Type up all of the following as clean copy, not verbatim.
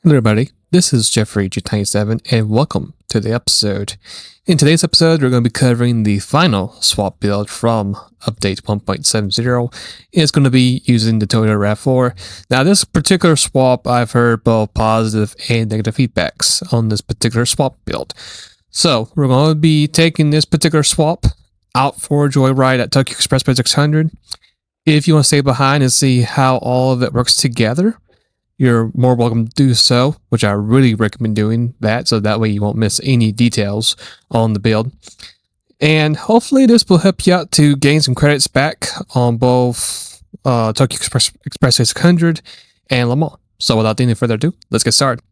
Hello everybody, this is Jeffrey GT7 and welcome to the episode. In today's episode, we're going to be covering the final swap build from update 1.70. It's going to be using the Toyota RAV4. Now this particular swap, I've heard both positive and negative feedbacks on this particular swap build. So we're going to be taking this particular swap out for a joyride at Tokyo Expressway 600. If you want to stay behind and see how all of it works together, you're more welcome to do so, which I really recommend doing that, so that way you won't miss any details on the build. And hopefully this will help you out to gain some credits back on both Tokyo Expressway 600 and Le Mans. So without any further ado, let's get started.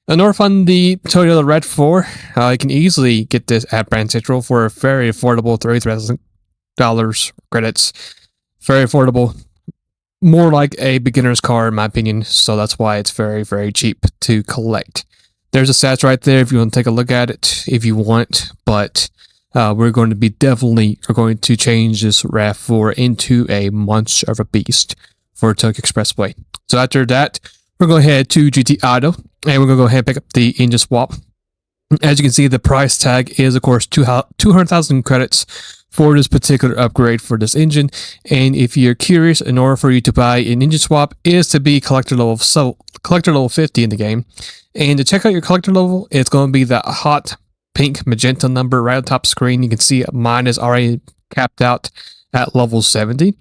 In order to fund the Toyota RAV4, you can easily get this at Brand Central for a very affordable $33,000 credits. Very affordable. More like a beginner's car in my opinion, so that's why it's very, very cheap to collect. There's a stats right there if you want to take a look at it if you want, but we're going to be going to change this RAV4 into a monster of a beast for Tokyo Expressway. So after that, we're going to head to GT Auto, and we're going to go ahead and pick up the engine swap. As you can see, the price tag is, of course, 200,000 credits for this particular upgrade for this engine. And if you're curious, in order for you to buy an engine swap is to be collector level 50 in the game. And to check out your collector level, it's going to be that hot pink magenta number right on top screen. You can see mine is already capped out at level 70.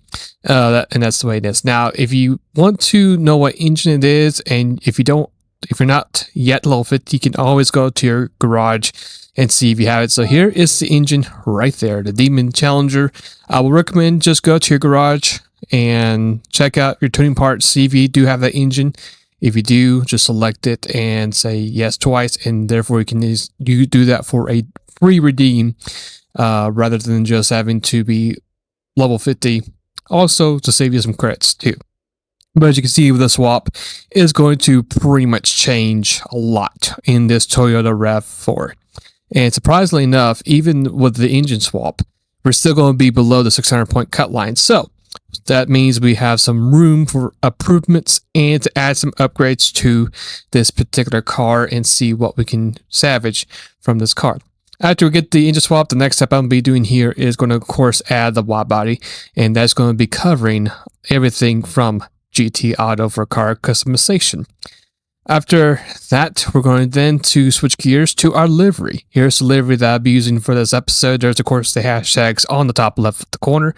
And that's the way it is. Now, if you want to know what engine it is, and if you're not yet level 50, you can always go to your garage and see if you have it. So here is the engine right there, the Demon Challenger. I will recommend just go to your garage and check out your tuning parts, see if you do have that engine. If you do, just select it and say yes twice, and therefore you do that for a free redeem rather than just having to be level 50. Also to save you some credits too. But as you can see, the swap is going to pretty much change a lot in this Toyota RAV4. And surprisingly enough, even with the engine swap, we're still going to be below the 600-point cut line. So that means we have some room for improvements and to add some upgrades to this particular car and see what we can salvage from this car. After we get the engine swap, the next step I'm going to be doing here is going to, of course, add the wide body. And that's going to be covering everything from GT Auto for car customization. After that, we're going then to switch gears to our livery. Here's the livery that I'll be using for this episode. There's, of course, the hashtags on the top left of the corner,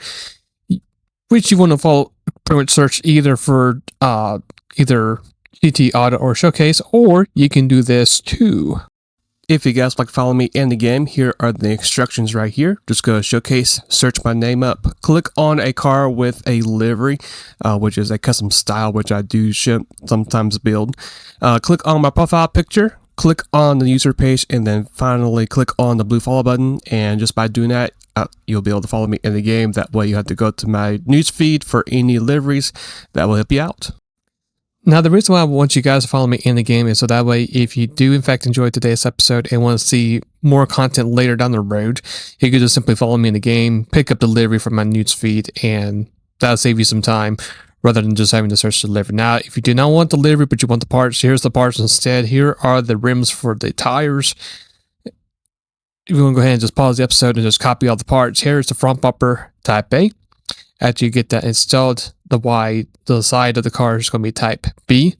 which you want to follow, pretty much search either for either GT Auto or Showcase, or you can do this too. If you guys like to follow me in the game, here are the instructions right here. Just go to Showcase, search my name up, click on a car with a livery, which is a custom style, which I do sometimes build. Click on my profile picture, click on the user page, and then finally click on the blue follow button. And just by doing that, you'll be able to follow me in the game. That way you have to go to my news feed for any liveries that will help you out. Now, the reason why I want you guys to follow me in the game is so that way, if you do in fact enjoy today's episode and want to see more content later down the road, you can just simply follow me in the game, pick up the livery from my news feed, and that'll save you some time rather than just having to search the livery. Now, if you do not want the livery, but you want the parts, here's the parts instead. Here are the rims for the tires. If you want to go ahead and just pause the episode and just copy all the parts, here's the front bumper type A. After you get that installed, the side of the car is going to be type B.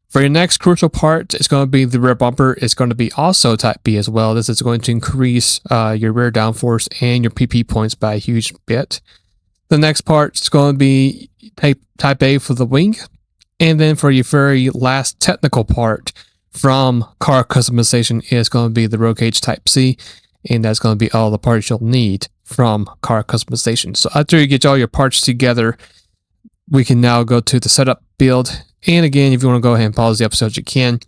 For your next crucial part, it's going to be the rear bumper. It's going to be also type B as well. This is going to increase your rear downforce and your PP points by a huge bit. The next part is going to be type A for the wing. And then for your very last technical part from car customization is going to be the roll cage type C. And that's going to be all the parts you'll need from car customization. So after you get all your parts together, we can now go to the setup build. And again, if you want to go ahead and pause the episode, you can.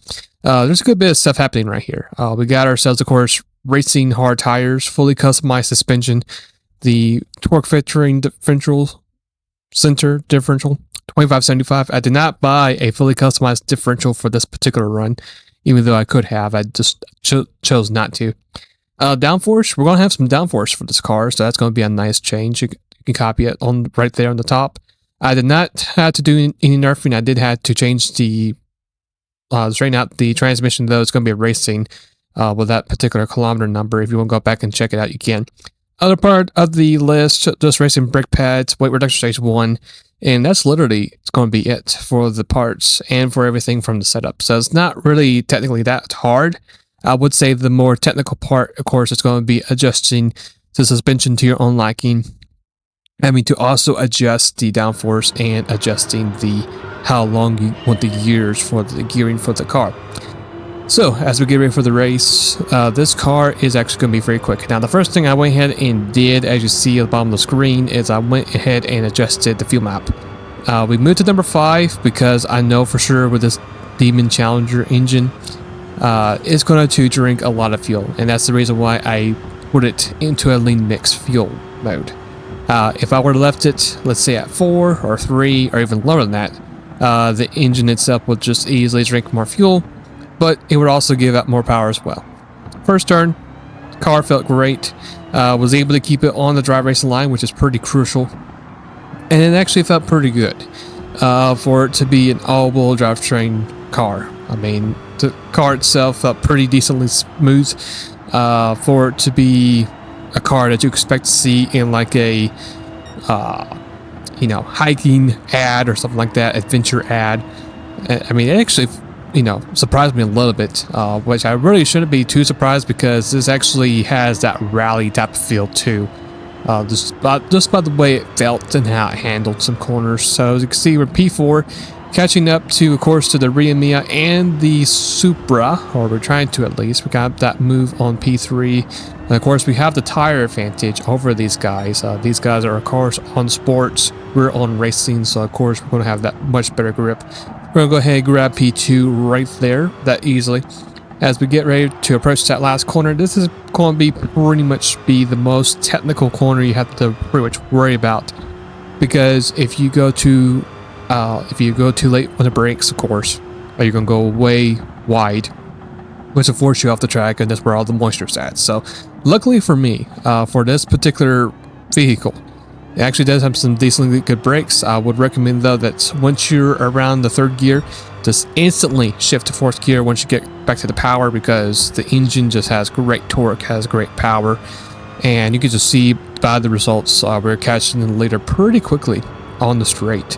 There's a good bit of stuff happening right here. We got ourselves, of course, racing hard tires, fully customized suspension, the torque filtering differential, center differential, 2575. I did not buy a fully customized differential for this particular run, even though I could have. I just chose not to. Downforce, we're going to have some downforce for this car, so that's going to be a nice change. You can copy it on right there on the top. I did not have to do any nerfing. I did have to change the straighten out the transmission, though. It's going to be racing with that particular kilometer number. If you want to go back and check it out, you can. Other part of the list, just racing brake pads, weight reduction stage 1, and that's literally going to be it for the parts and for everything from the setup. So it's not really technically that hard. I would say the more technical part, of course, is going to be adjusting the suspension to your own liking. To also adjust the downforce and adjusting the how long you want the gears for the gearing for the car. So, as we get ready for the race, this car is actually going to be very quick. Now, the first thing I went ahead and did, as you see at the bottom of the screen, is I went ahead and adjusted the fuel map. We moved to number 5 because I know for sure with this Demon Challenger engine, it's going to drink a lot of fuel. And that's the reason why I put it into a lean mix fuel mode. If I would have left it, let's say at 4 or 3 or even lower than that, the engine itself would just easily drink more fuel, but it would also give out more power as well. First turn, car felt great. Was able to keep it on the dry racing line, which is pretty crucial. And it actually felt pretty good for it to be an all-wheel drivetrain car. The car itself felt pretty decently smooth for it to be a car that you expect to see in like a hiking ad or something like that, adventure ad. It actually surprised me a little bit, which I really shouldn't be too surprised because this actually has that rally type of feel too. Just by the way it felt and how it handled some corners. So as you can see, we're P4, catching up to, of course, to the Ria Mia and the Supra, or we're trying to at least. We got that move on P3. And of course, we have the tire advantage over these guys. These guys are, of course, on sports. We're on racing, so of course, we're going to have that much better grip. We're going to go ahead and grab P2 right there, that easily. As we get ready to approach that last corner, this is going to be pretty much the most technical corner you have to pretty much worry about. Because if you go too late on the brakes, of course, you're going to go way wide, which will force you off the track, and that's where all the moisture's at. So, luckily for me, for this particular vehicle, it actually does have some decently good brakes. I would recommend, though, that once you're around the 3rd gear, just instantly shift to 4th gear once you get back to the power, because the engine just has great torque, has great power, and you can just see by the results, we're catching the leader pretty quickly on the straight.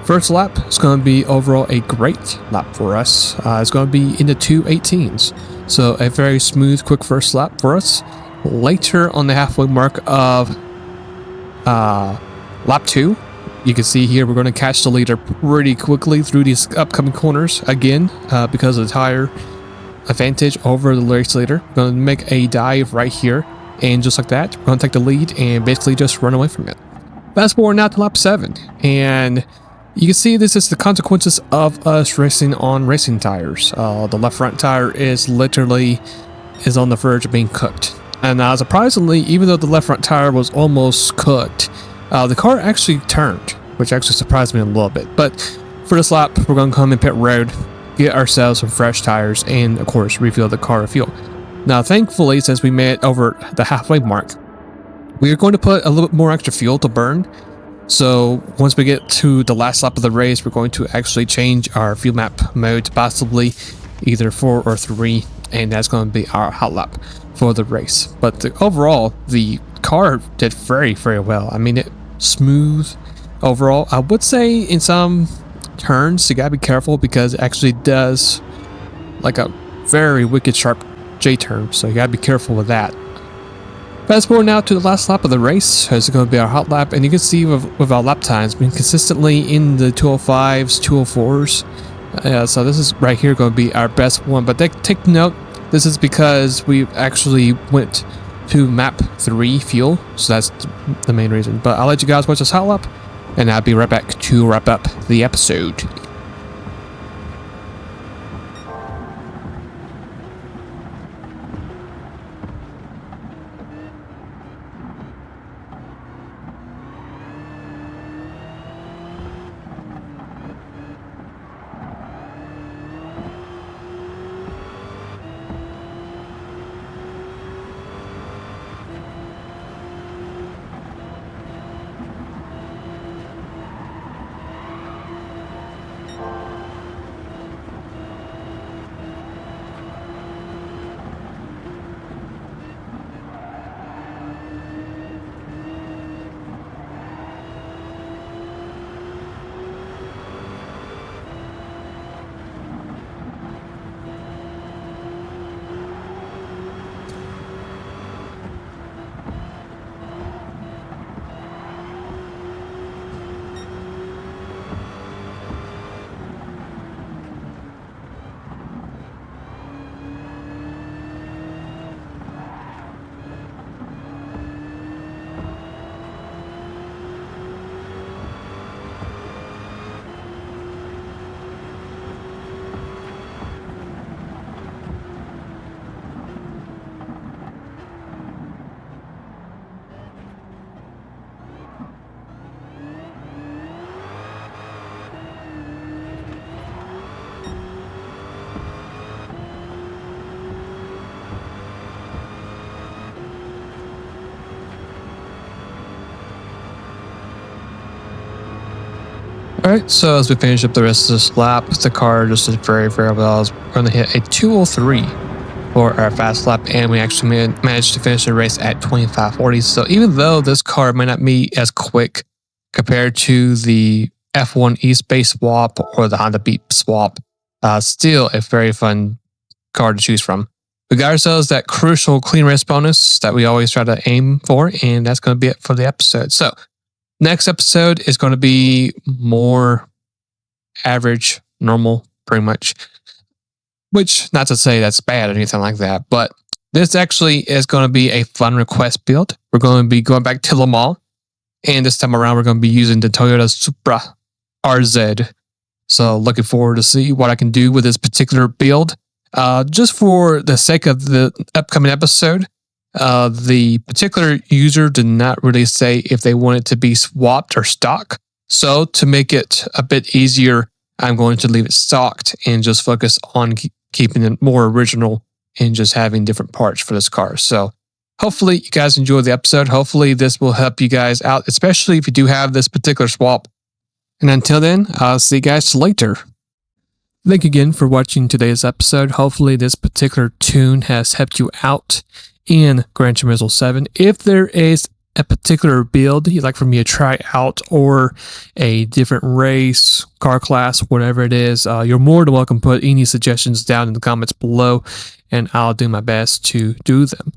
First lap is going to be overall a great lap for us. It's going to be in the 2:18s. So a very smooth, quick first lap for us. Later on the halfway mark of lap 2, you can see here we're going to catch the leader pretty quickly through these upcoming corners again because of the tire advantage over the race leader. We're going to make a dive right here, and just like that, we're going to take the lead and basically just run away from it. Fast forward now to lap 7, and you can see this is the consequences of us racing on racing tires. The left front tire is on the verge of being cooked. And surprisingly, even though the left front tire was almost cooked, the car actually turned, which actually surprised me a little bit. But for this lap, we're going to come in pit road, get ourselves some fresh tires, and of course, refill the car with fuel. Now, thankfully, since we made it over the halfway mark, we are going to put a little bit more extra fuel to burn. So once we get to the last lap of the race, we're going to actually change our fuel map mode to possibly either 4 or 3, and that's going to be our hot lap for the race. But overall, the car did very, very well. It smooth overall. I would say in some turns, you gotta be careful because it actually does like a very wicked sharp J-turn, so you gotta be careful with that. Fast forward now to the last lap of the race. It's going to be our hot lap, and you can see with our lap times being consistently in the 205s, 204s. So this is right here going to be our best one. But take note, this is because we actually went to map 3 fuel, so that's the main reason. But I'll let you guys watch this hot lap, and I'll be right back to wrap up the episode. Alright, so as we finish up the rest of this lap, the car just did very, very well. We're going to hit a 2:03 for our fast lap, and we actually managed to finish the race at 25:40. So even though this car might not be as quick compared to the F1 East Base swap or the Honda Beat swap, still a very fun car to choose from. We got ourselves that crucial clean race bonus that we always try to aim for, and that's going to be it for the episode. So next episode is going to be more average, normal, pretty much. Which, not to say that's bad or anything like that, but this actually is going to be a fun request build. We're going to be going back to Le Mans, and this time around we're going to be using the Toyota Supra RZ. So looking forward to see what I can do with this particular build. Just for the sake of the upcoming episode, the particular user did not really say if they want it to be swapped or stock. So to make it a bit easier, I'm going to leave it stocked and just focus on keeping it more original and just having different parts for this car. So hopefully you guys enjoy the episode. Hopefully this will help you guys out, especially if you do have this particular swap. And until then, I'll see you guys later. Thank you again for watching today's episode. Hopefully this particular tune has helped you out in Gran Turismo 7. If there is a particular build you'd like for me to try out, or a different race, car class, whatever it is, you're more than welcome to put any suggestions down in the comments below, and I'll do my best to do them.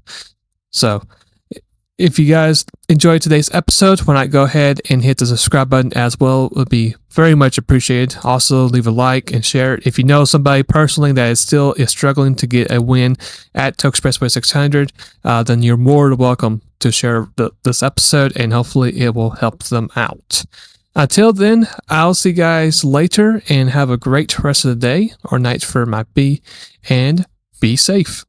So if you guys enjoyed today's episode, why not go ahead and hit the subscribe button as well. It would be very much appreciated. Also, leave a like and share it. If you know somebody personally that is struggling to get a win at Tokyo Expressway 600, then you're more than welcome to share this episode, and hopefully it will help them out. Until then, I'll see you guys later, and have a great rest of the day or night for it might be, and be safe.